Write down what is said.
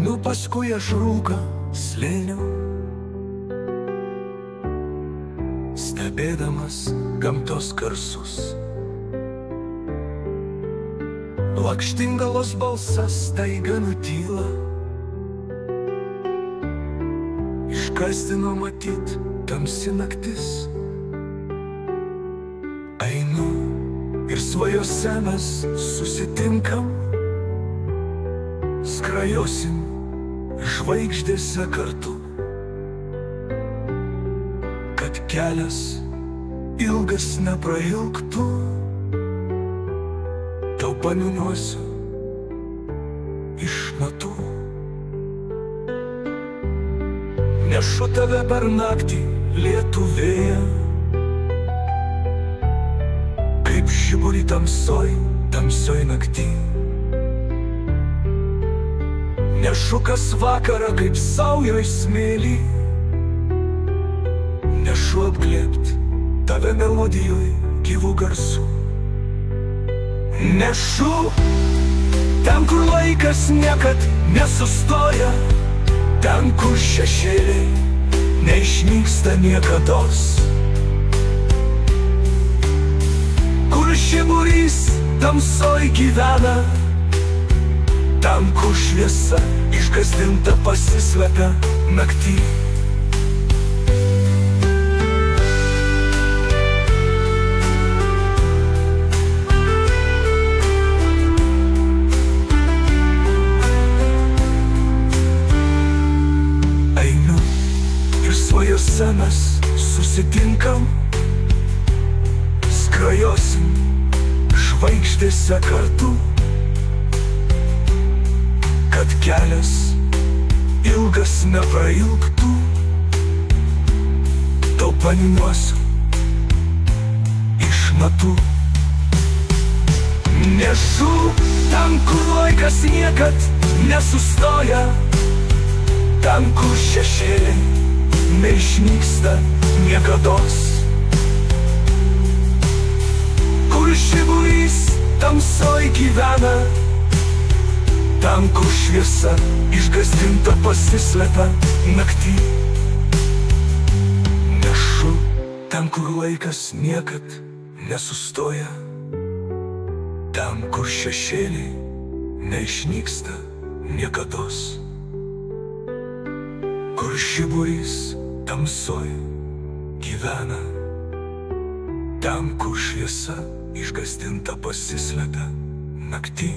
Einu paskui aš rūką slėniu, stebėdamas gamtos garsus. Lakštingalos balsas staiga nutyla, išgąsdino matyt tamsi naktis. Einu ir svajose mes susitinkam, skrajosim žvaigždėse kartu, kad kelias ilgas neprailgtų. Tau paniuniuosiu iš natų, nešu tave per naktį lietų vėją, kaip žiburį tamsioj naktį. Nešu kas vakarą kaip saujoj smėlį, nešu apglėbt tave melodijoj gyvų garsų. Nešu ten, kur laikas niekad nesustoja, ten, kur šešėliai neišnyksta niekados, kur žiburys tamsoj gyvena, ten, kur šviesa išgąsdinta pasislepia naktį. Svajose mes susitinkam, skrajosim žvaigždėse kartu, kad kelias ilgas neprailgtų. Tau paniuniuosiu iš natų. Nešu ten, kur laikas niekad nesustoja, ten, kur šešėliai neišnyksta niekados, kur žiburys tamsoj gyvena, ten, kur šviesa išgąsdinta pasislepia naktį. Nešu ten, kur laikas niekad nesustoja, ten, kur šešėliai neišnyksta niekados, kur žiburys tamsoj gyvena, ten, kur šviesa išgąsdinta pasislepia naktį.